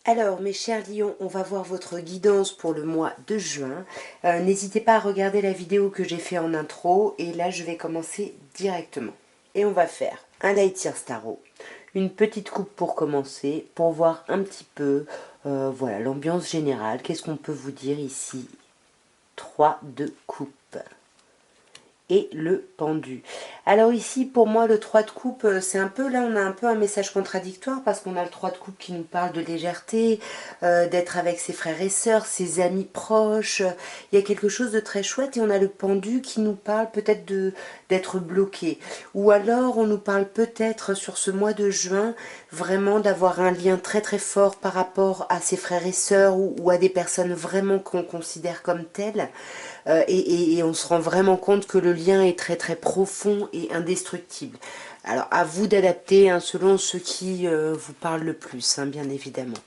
Alors, mes chers lions, on va voir votre guidance pour le mois de juin. N'hésitez pas à regarder la vidéo que j'ai fait en intro. Et là, je vais commencer directement. Et on va faire un Light Year Tarot, une petite coupe pour commencer, pour voir un petit peu voilà, l'ambiance générale. Qu'est-ce qu'on peut vous dire ici? 3 de coupe. Et le pendu. Alors ici, pour moi, le 3 de coupe, c'est un peu, là, on a un peu un message contradictoire parce qu'on a le 3 de coupe qui nous parle de légèreté, d'être avec ses frères et sœurs, ses amis proches. Il y a quelque chose de très chouette et on a le pendu qui nous parle peut-être d'être bloqué. Ou alors, on nous parle peut-être sur ce mois de juin, vraiment d'avoir un lien très très fort par rapport à ses frères et sœurs ou à des personnes vraiment qu'on considère comme telles. Et on se rend vraiment compte que le lien est très très profond et indestructible. Alors à vous d'adapter hein, selon ce qui vous parle le plus, hein, bien évidemment.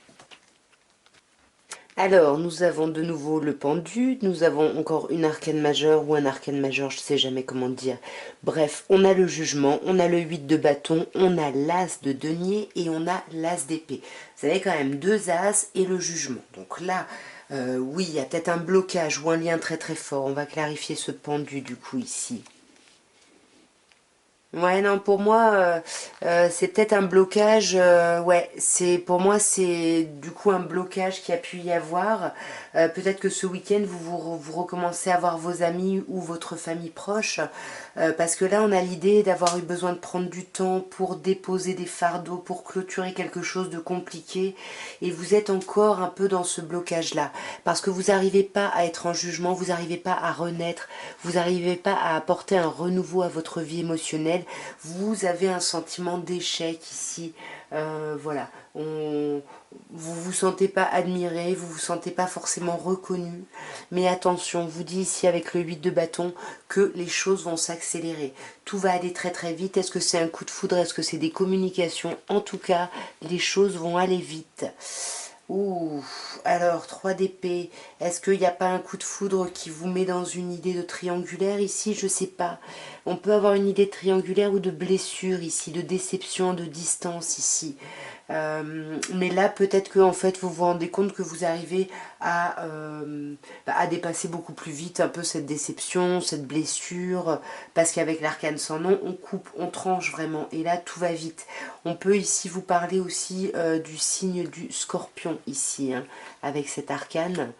Alors, nous avons de nouveau le pendu, nous avons encore une arcane majeure ou un arcane majeur, je ne sais jamais comment dire. Bref, on a le jugement, on a le 8 de bâton, on a l'as de denier et on a l'as d'épée. Vous avez quand même 2 as et le jugement. Donc là, oui, il y a peut-être un blocage ou un lien très très fort. On va clarifier ce pendu du coup ici. Ouais, non, pour moi, c'est peut-être un blocage. Ouais, c'est pour moi, c'est du coup un blocage qui a pu y avoir. Peut-être que ce week-end, vous recommencez à voir vos amis ou votre famille proche. Parce que là, on a l'idée d'avoir eu besoin de prendre du temps pour déposer des fardeaux, pour clôturer quelque chose de compliqué. Et vous êtes encore un peu dans ce blocage-là. Parce que vous n'arrivez pas à être en jugement, vous n'arrivez pas à renaître, vous n'arrivez pas à apporter un renouveau à votre vie émotionnelle. Vous avez un sentiment d'échec ici. Voilà, vous vous sentez pas admiré, vous vous sentez pas forcément reconnu. Mais attention, vous dit ici avec le 8 de bâton que les choses vont s'accélérer. Tout va aller très très vite. Est-ce que c'est un coup de foudre? Est-ce que c'est des communications? En tout cas, les choses vont aller vite. Ouh, alors 3 d'épée, est-ce qu'il n'y a pas un coup de foudre qui vous met dans une idée de triangulaire ici? Je sais pas. On peut avoir une idée de triangulaire ou de blessure ici, de déception, de distance ici. Mais là, peut-être que en fait, vous vous rendez compte que vous arrivez à dépasser beaucoup plus vite un peu cette déception, cette blessure, parce qu'avec l'arcane sans nom, on coupe, on tranche vraiment, et là, tout va vite. On peut ici vous parler aussi du signe du scorpion, ici, hein, avec cet arcane.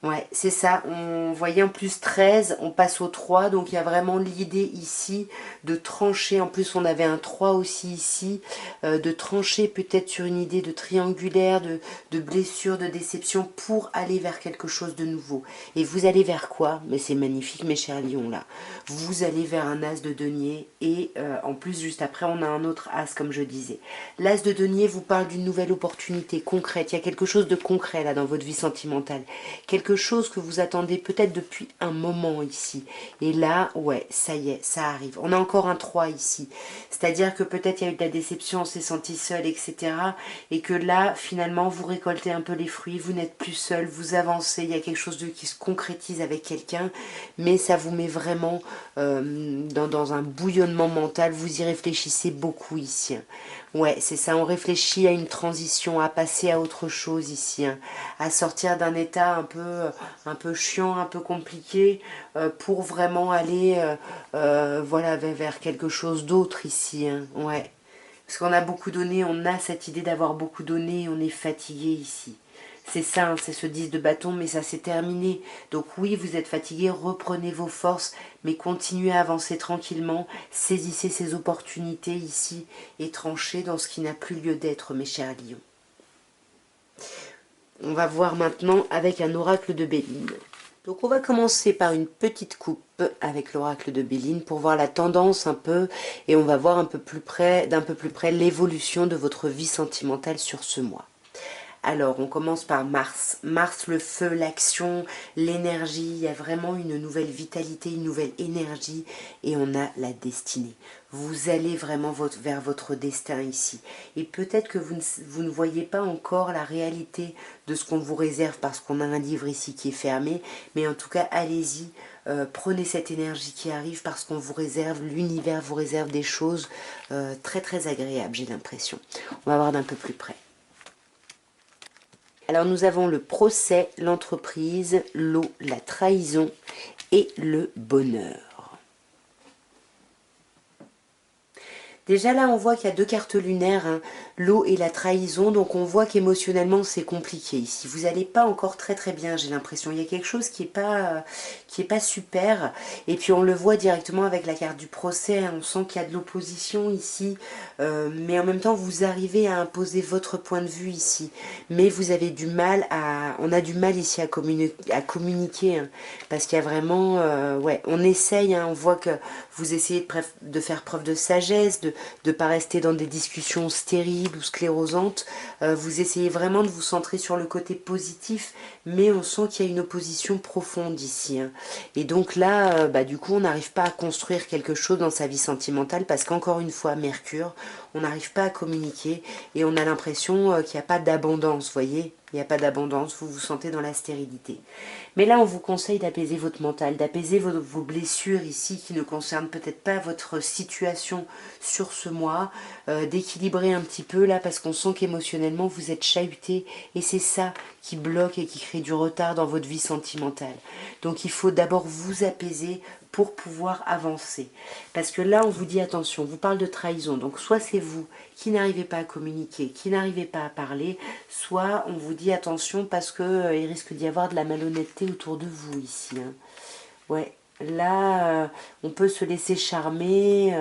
Ouais, c'est ça. On voyait en plus 13, on passe au 3. Donc il y a vraiment l'idée ici de trancher. En plus, on avait un 3 aussi ici. De trancher peut-être sur une idée de triangulaire, de blessure, de déception pour aller vers quelque chose de nouveau. Et vous allez vers quoi? Mais c'est magnifique, mes chers lions, là. Vous allez vers un as de denier. Et en plus, juste après, on a un autre as, comme je disais. L'as de denier vous parle d'une nouvelle opportunité concrète. Il y a quelque chose de concret, là, dans votre vie sentimentale. Quelque chose que vous attendez peut-être depuis un moment ici. Et là, ouais, ça y est, ça arrive. On a encore un 3 ici. C'est-à-dire que peut-être il y a eu de la déception, on s'est senti seul, etc. Et que là, finalement, vous récoltez un peu les fruits, vous n'êtes plus seul, vous avancez, il y a quelque chose qui se concrétise avec quelqu'un, mais ça vous met vraiment dans un bouillonnement mental, vous y réfléchissez beaucoup ici. Ouais, c'est ça, on réfléchit à une transition, à passer à autre chose ici, hein, à sortir d'un état un peu chiant, un peu compliqué, pour vraiment aller voilà, vers quelque chose d'autre ici, hein, ouais. Parce qu'on a beaucoup donné, on a cette idée d'avoir beaucoup donné, on est fatigué ici. C'est ça, hein, c'est ce 10 de bâton, mais ça s'est terminé. Donc oui, vous êtes fatigué, reprenez vos forces, mais continuez à avancer tranquillement, saisissez ces opportunités ici et tranchez dans ce qui n'a plus lieu d'être, mes chers lions. On va voir maintenant avec un oracle de Béline. Donc on va commencer par une petite coupe avec l'oracle de Béline pour voir la tendance un peu et on va voir un peu plus près, d'un peu plus près l'évolution de votre vie sentimentale sur ce mois. Alors, on commence par Mars. Mars, le feu, l'action, l'énergie. Il y a vraiment une nouvelle vitalité, une nouvelle énergie. Et on a la destinée. Vous allez vraiment vers votre destin ici. Et peut-être que vous ne voyez pas encore la réalité de ce qu'on vous réserve parce qu'on a un livre ici qui est fermé. Mais en tout cas, allez-y. Prenez cette énergie qui arrive parce qu'on vous réserve, l'univers vous réserve des choses très très agréables, j'ai l'impression. On va voir d'un peu plus près. Alors nous avons le procès, l'entreprise, l'eau, la trahison et le bonheur. Déjà là, on voit qu'il y a deux cartes lunaires, hein, l'eau et la trahison, donc on voit qu'émotionnellement c'est compliqué ici. Vous n'allez pas encore très très bien, j'ai l'impression. Il y a quelque chose qui est pas super. Et puis on le voit directement avec la carte du procès, hein, on sent qu'il y a de l'opposition ici, mais en même temps vous arrivez à imposer votre point de vue ici. Mais vous avez du mal on a du mal ici à communiquer, hein, parce qu'il y a vraiment, ouais, on essaye, hein, on voit que vous essayez de faire preuve de sagesse, de ne pas rester dans des discussions stériles ou sclérosantes. Vous essayez vraiment de vous centrer sur le côté positif, mais on sent qu'il y a une opposition profonde ici, hein. Et donc là, du coup, on n'arrive pas à construire quelque chose dans sa vie sentimentale parce qu'encore une fois, Mercure, on n'arrive pas à communiquer et on a l'impression qu'il n'y a pas d'abondance, vous voyez, il n'y a pas d'abondance, vous vous sentez dans la stérilité. Mais là, on vous conseille d'apaiser votre mental, d'apaiser vos blessures ici qui ne concernent peut-être pas votre situation sur ce mois, d'équilibrer un petit peu là parce qu'on sent qu'émotionnellement vous êtes chahuté et c'est ça qui bloque et qui crée du retard dans votre vie sentimentale. Donc il faut d'abord vous apaiser pour pouvoir avancer. Parce que là, on vous dit attention, on vous parle de trahison. Donc soit c'est vous qui n'arrivez pas à communiquer, qui n'arrivez pas à parler, soit on vous dit attention parce que il risque d'y avoir de la malhonnêteté autour de vous ici, hein. Ouais, là, on peut se laisser charmer,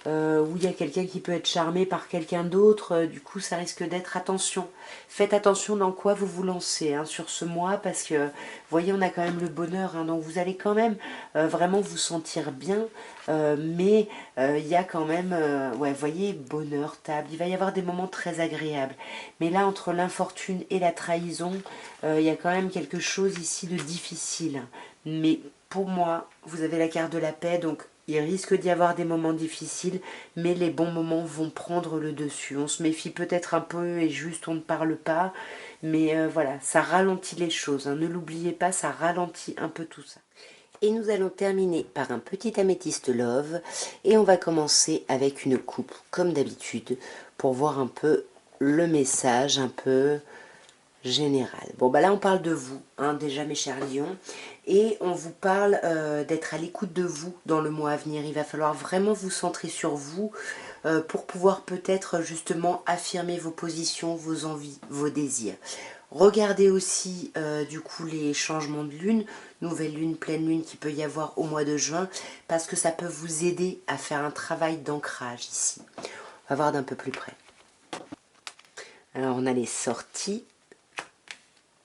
ou il y a quelqu'un qui peut être charmé par quelqu'un d'autre, du coup ça risque d'être attention. Faites attention dans quoi vous vous lancez, hein, sur ce mois, parce que, vous voyez, on a quand même le bonheur, hein, donc vous allez quand même vraiment vous sentir bien, mais il y a quand même, ouais, vous voyez, bonheur, table, il va y avoir des moments très agréables. Mais là, entre l'infortune et la trahison, il y a quand même quelque chose ici de difficile. Mais pour moi, vous avez la carte de la paix, donc il risque d'y avoir des moments difficiles, mais les bons moments vont prendre le dessus. On se méfie peut-être un peu et juste on ne parle pas, mais voilà, ça ralentit les choses, hein. Ne l'oubliez pas, ça ralentit un peu tout ça. Et nous allons terminer par un petit améthyste love, et on va commencer avec une coupe, comme d'habitude, pour voir un peu le message, un peu général. Bon, bah là, on parle de vous, hein, déjà, mes chers lions, et on vous parle d'être à l'écoute de vous dans le mois à venir. Il va falloir vraiment vous centrer sur vous pour pouvoir peut-être justement affirmer vos positions, vos envies, vos désirs. Regardez aussi du coup les changements de lune, nouvelle lune, pleine lune qui peut y avoir au mois de juin, parce que ça peut vous aider à faire un travail d'ancrage ici. On va voir d'un peu plus près. Alors on a les sorties.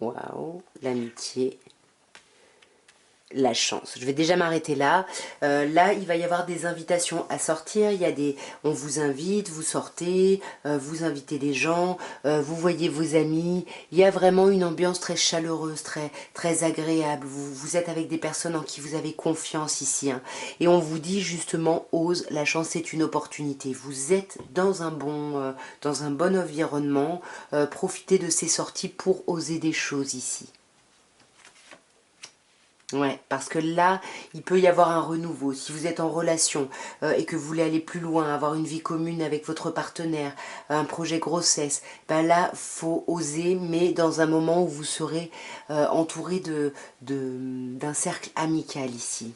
Waouh, l'amitié, la chance. Je vais déjà m'arrêter là. Là, il va y avoir des invitations à sortir. Il y a on vous invite, vous sortez, vous invitez les gens, vous voyez vos amis. Il y a vraiment une ambiance très chaleureuse, très, très agréable. Vous êtes avec des personnes en qui vous avez confiance ici, hein. Et on vous dit justement, ose, la chance est une opportunité. Vous êtes dans un bon environnement. Profitez de ces sorties pour oser des choses ici. Ouais, parce que là, il peut y avoir un renouveau. Si vous êtes en relation et que vous voulez aller plus loin, avoir une vie commune avec votre partenaire, un projet grossesse, ben là, faut oser, mais dans un moment où vous serez entouré d'un cercle amical ici.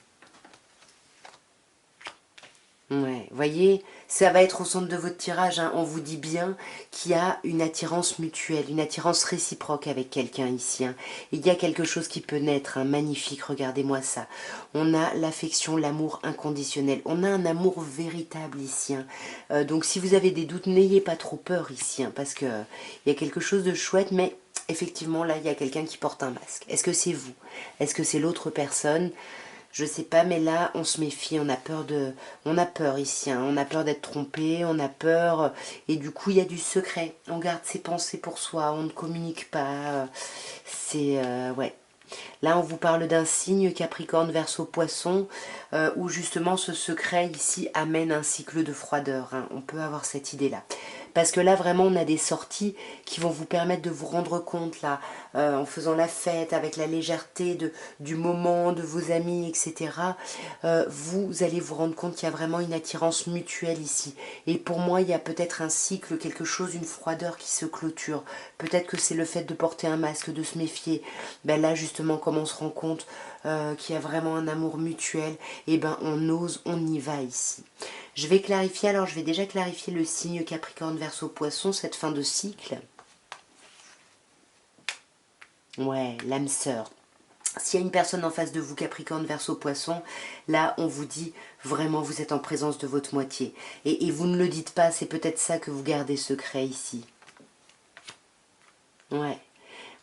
Ouais, voyez, ça va être au centre de votre tirage, hein. On vous dit bien qu'il y a une attirance mutuelle, une attirance réciproque avec quelqu'un ici, hein. Il y a quelque chose qui peut naître, hein, magnifique, regardez-moi ça. On a l'affection, l'amour inconditionnel. On a un amour véritable ici, hein. Donc si vous avez des doutes, n'ayez pas trop peur ici, hein, parce que il y a quelque chose de chouette, mais effectivement, là, il y a quelqu'un qui porte un masque. Est-ce que c'est vous? Est-ce que c'est l'autre personne? Je sais pas, mais là, on se méfie, on a peur ici, hein, on a peur d'être trompé, on a peur, et du coup, il y a du secret. On garde ses pensées pour soi, on ne communique pas, ouais. Là, on vous parle d'un signe Capricorne, Verseau, Poisson, où justement ce secret ici amène un cycle de froideur, hein. On peut avoir cette idée-là. Parce que là, vraiment, on a des sorties qui vont vous permettre de vous rendre compte, là, en faisant la fête, avec la légèreté du moment, de vos amis, etc. Vous allez vous rendre compte qu'il y a vraiment une attirance mutuelle ici. Et pour moi, il y a peut-être un cycle, quelque chose, une froideur qui se clôture. Peut-être que c'est le fait de porter un masque, de se méfier. Ben là, justement, comme on se rend compte qu'il y a vraiment un amour mutuel, et ben on ose, on y va ici. Je vais clarifier, alors je vais déjà clarifier le signe Capricorne Verseau Poisson, cette fin de cycle. Ouais, l'âme sœur. S'il y a une personne en face de vous, Capricorne, Verseau, Poisson, là, on vous dit vraiment, vous êtes en présence de votre moitié. Et vous ne le dites pas, c'est peut-être ça que vous gardez secret ici. Ouais.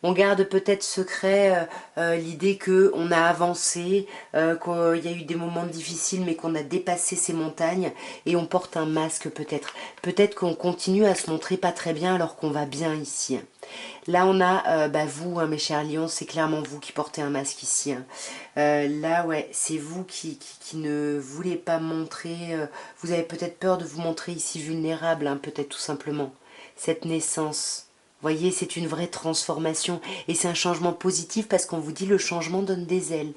On garde peut-être secret l'idée qu'on a avancé, qu'il y a eu des moments difficiles, mais qu'on a dépassé ces montagnes, et on porte un masque peut-être. Peut-être qu'on continue à se montrer pas très bien alors qu'on va bien ici. Là, on a vous, hein, mes chers lions, c'est clairement vous qui portez un masque ici. Hein. Là, ouais, c'est vous qui ne voulez pas montrer. Vous avez peut-être peur de vous montrer ici vulnérable, hein, peut-être tout simplement. Cette naissance. Voyez, c'est une vraie transformation et c'est un changement positif parce qu'on vous dit le changement donne des ailes.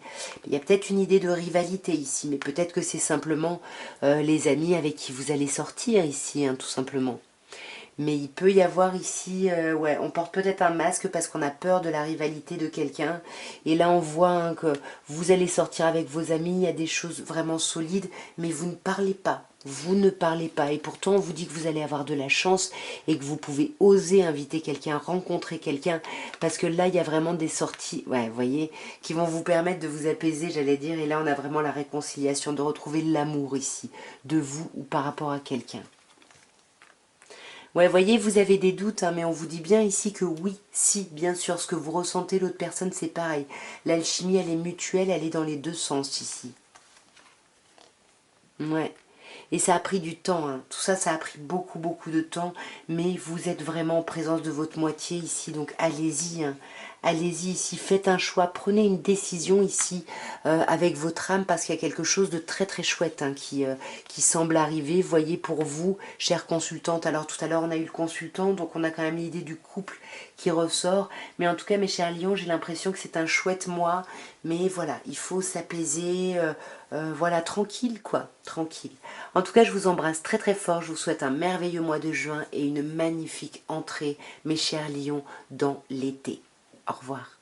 Il y a peut-être une idée de rivalité ici, mais peut-être que c'est simplement les amis avec qui vous allez sortir ici, hein, tout simplement. Mais il peut y avoir ici, ouais, on porte peut-être un masque parce qu'on a peur de la rivalité de quelqu'un. Et là, on voit hein, que vous allez sortir avec vos amis, il y a des choses vraiment solides, mais vous ne parlez pas. Vous ne parlez pas. Et pourtant, on vous dit que vous allez avoir de la chance et que vous pouvez oser inviter quelqu'un, rencontrer quelqu'un. Parce que là, il y a vraiment des sorties, ouais, vous voyez, qui vont vous permettre de vous apaiser, j'allais dire. Et là, on a vraiment la réconciliation, de retrouver l'amour ici, de vous ou par rapport à quelqu'un. Ouais, voyez, vous avez des doutes, hein, mais on vous dit bien ici que oui, si, bien sûr, ce que vous ressentez, l'autre personne, c'est pareil. L'alchimie, elle est mutuelle, elle est dans les deux sens ici. Ouais. Et ça a pris du temps, hein. Tout ça, ça a pris beaucoup, beaucoup de temps, mais vous êtes vraiment en présence de votre moitié ici, donc allez-y, hein. Allez-y ici, faites un choix, prenez une décision ici avec votre âme, parce qu'il y a quelque chose de très très chouette hein, qui semble arriver. Voyez pour vous, chère consultante, alors tout à l'heure on a eu le consultant, donc on a quand même l'idée du couple qui ressort, mais en tout cas mes chers lions, j'ai l'impression que c'est un chouette mois, mais voilà, il faut s'apaiser, voilà, tranquille quoi, tranquille. En tout cas, je vous embrasse très très fort, je vous souhaite un merveilleux mois de juin et une magnifique entrée, mes chers lions, dans l'été. Au revoir.